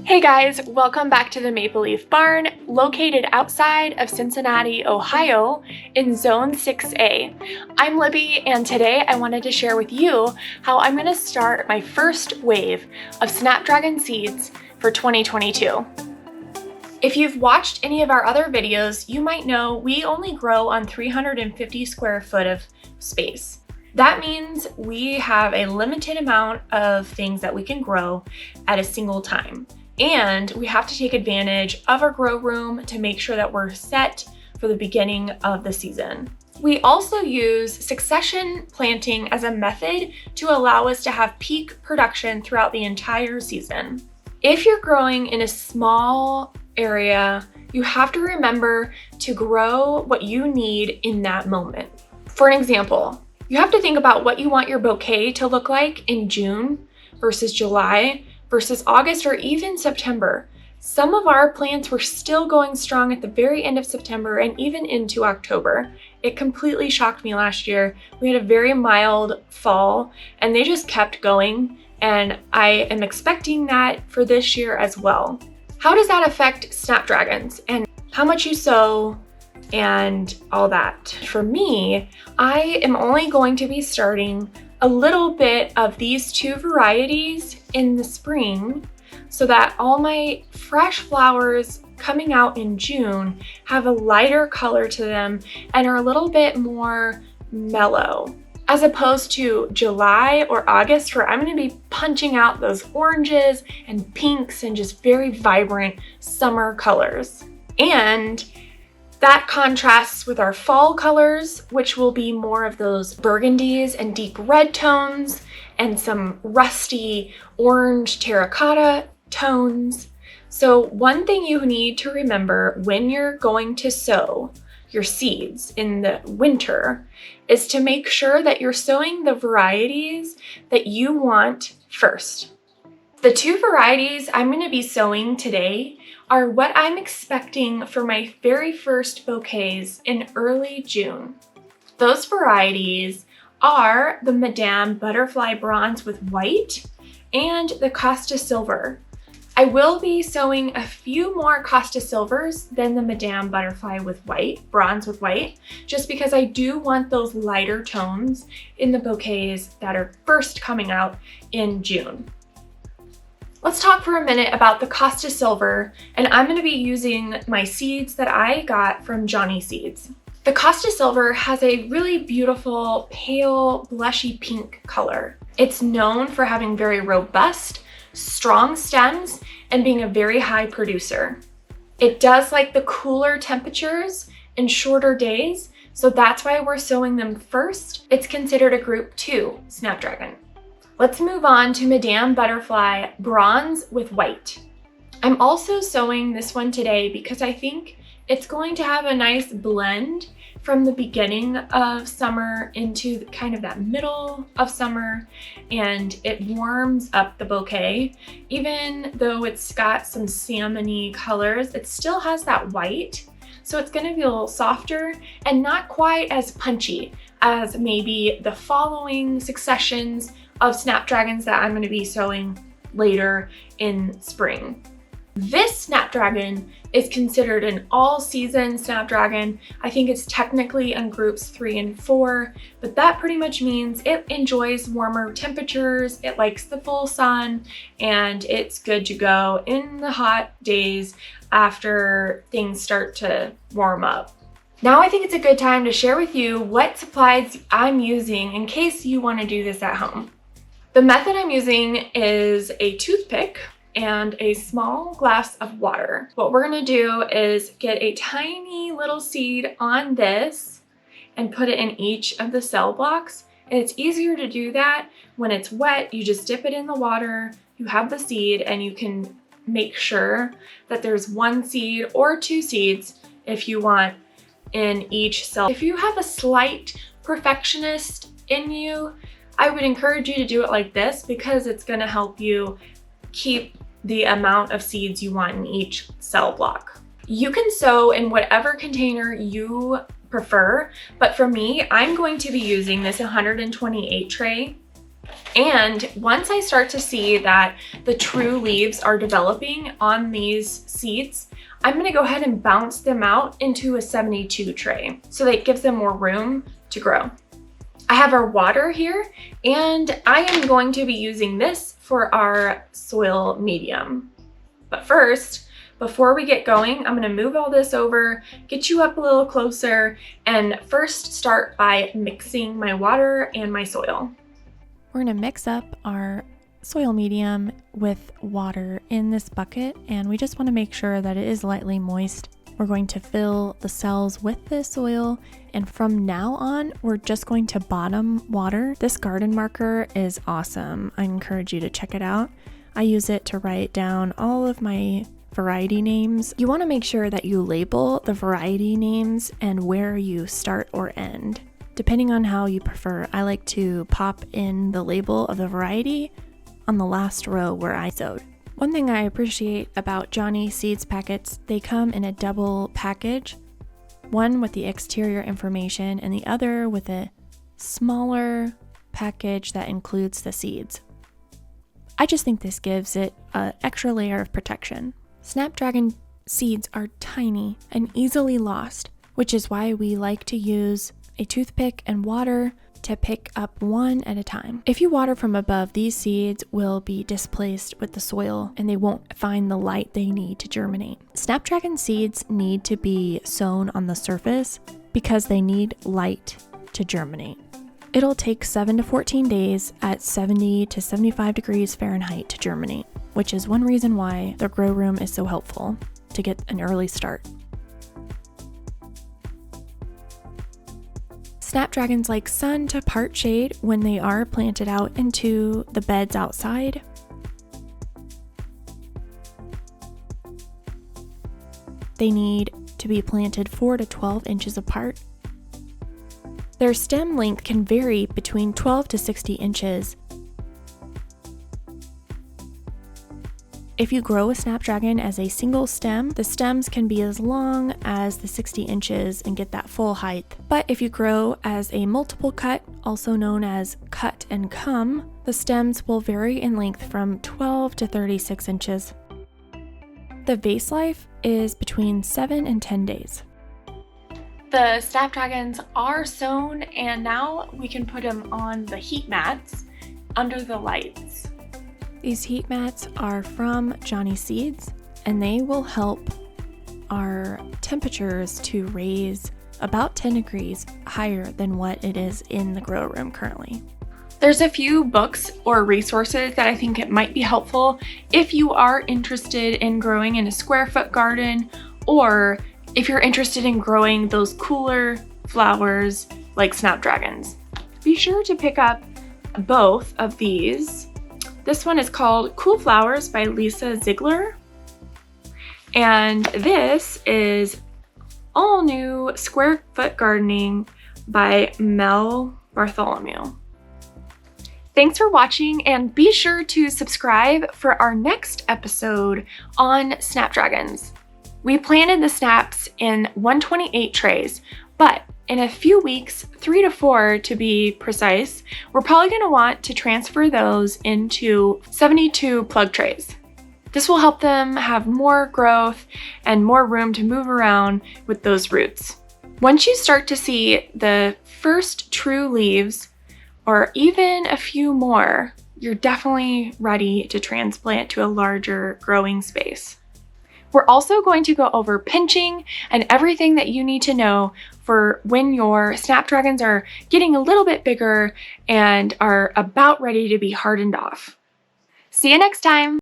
Hey guys, welcome back to the Maple Leaf Barn, located outside of Cincinnati, Ohio, in Zone 6A. I'm Libby, and today I wanted to share with you how I'm going to start my first wave of Snapdragon Seeds for 2022. If you've watched any of our other videos, you might know we only grow on 350 square foot of space. That means we have a limited amount of things that we can grow at a single time. And we have to take advantage of our grow room to make sure that we're set for the beginning of the season. We also use succession planting as a method to allow us to have peak production throughout the entire season. If you're growing in a small area, you have to remember to grow what you need in that moment. For an example, you have to think about what you want your bouquet to look like in June versus July versus August or even September. Some of our plants were still going strong at the very end of September and even into October. It completely shocked me last year. We had a very mild fall and they just kept going, and I am expecting that for this year as well. How does that affect snapdragons and how much you sow and all that? For me, I am only going to be starting a little bit of these two varieties in the spring so that all my fresh flowers coming out in June have a lighter color to them and are a little bit more mellow, as opposed to July or August, where I'm going to be punching out those oranges and pinks and just very vibrant summer colors. And that contrasts with our fall colors, which will be more of those burgundies and deep red tones and some rusty orange terracotta tones. So one thing you need to remember when you're going to sow your seeds in the winter is to make sure that you're sowing the varieties that you want first. The two varieties I'm going to be sowing today are what I'm expecting for my very first bouquets in early June. Those varieties are the Madame Butterfly Bronze with White and the Costa Silver. I will be sowing a few more Costa Silvers than the Madame Butterfly with White, Bronze with White, just because I do want those lighter tones in the bouquets that are first coming out in June. Let's talk for a minute about the Costa Silver, and I'm going to be using my seeds that I got from Johnny Seeds. The Costa Silver has a really beautiful pale blushy pink color. It's known for having very robust, strong stems and being a very high producer. It does like the cooler temperatures and shorter days, so that's why we're sowing them first. It's considered a group 2 Snapdragon. Let's move on to Madame Butterfly Bronze with White. I'm also sowing this one today because I think it's going to have a nice blend from the beginning of summer into kind of that middle of summer, and it warms up the bouquet. Even though it's got some salmon-y colors, it still has that white, so it's going to be a little softer and not quite as punchy as maybe the following successions of snapdragons that I'm going to be sowing later in spring. This snapdragon is considered an all-season snapdragon. I think it's technically in groups 3 and 4, but that pretty much means it enjoys warmer temperatures, it likes the full sun, and it's good to go in the hot days after things start to warm up. Now I think it's a good time to share with you what supplies I'm using in case you want to do this at home. The method I'm using is a toothpick and a small glass of water. What we're gonna do is get a tiny little seed on this and put it in each of the cell blocks. And it's easier to do that when it's wet. You just dip it in the water, you have the seed, and you can make sure that there's one seed or two seeds if you want in each cell. If you have a slight perfectionist in you, I would encourage you to do it like this because it's going to help you keep the amount of seeds you want in each cell block. You can sow in whatever container you prefer, but for me, I'm going to be using this 128 tray And once I start to see that the true leaves are developing on these seeds, I'm going to go ahead and bounce them out into a 72 tray so that it gives them more room to grow. I have our water here, and I am going to be using this for our soil medium. But first, before we get going, I'm going to move all this over, get you up a little closer, and first start by mixing my water and my soil. We're going to mix up our soil medium with water in this bucket, and we just want to make sure that it is lightly moist. We're going to fill the cells with this soil, and from now on, we're just going to bottom water. This garden marker is awesome. I encourage you to check it out. I use it to write down all of my variety names. You want to make sure that you label the variety names and where you start or end. Depending on how you prefer, I like to pop in the label of the variety on the last row where I sowed. One thing I appreciate about Johnny Seeds packets, they come in a double package, one with the exterior information and the other with a smaller package that includes the seeds. I just think this gives it an extra layer of protection. Snapdragon seeds are tiny and easily lost, which is why we like to use a toothpick and water to pick up one at a time. If you water from above, these seeds will be displaced with the soil and they won't find the light they need to germinate. Snapdragon seeds need to be sown on the surface because they need light to germinate. It'll take 7 to 14 days at 70 to 75 degrees Fahrenheit to germinate, which is one reason why the grow room is so helpful to get an early start. Snapdragons like sun to part shade when they are planted out into the beds outside. They need to be planted 4 to 12 inches apart. Their stem length can vary between 12 to 60 inches. If you grow a snapdragon as a single stem, the stems can be as long as the 60 inches and get that full height. But if you grow as a multiple cut, also known as cut and come, the stems will vary in length from 12 to 36 inches. The vase life is between 7 and 10 days. The snapdragons are sown, and now we can put them on the heat mats under the lights. These heat mats are from Johnny Seeds, and they will help our temperatures to raise about 10 degrees higher than what it is in the grow room currently. There's a few books or resources that I think it might be helpful if you are interested in growing in a square foot garden, or if you're interested in growing those cooler flowers like snapdragons. Be sure to pick up both of these. This one is called Cool Flowers by Lisa Ziegler. And this is All New Square Foot Gardening by Mel Bartholomew. Thanks for watching, and be sure to subscribe for our next episode on snapdragons. We planted the snaps in 128 trays, but in a few weeks, 3 to 4 to be precise, we're probably going to want to transfer those into 72 plug trays. This will help them have more growth and more room to move around with those roots. Once you start to see the first true leaves, or even a few more, you're definitely ready to transplant to a larger growing space. We're also going to go over pinching and everything that you need to know for when your snapdragons are getting a little bit bigger and are about ready to be hardened off. See you next time!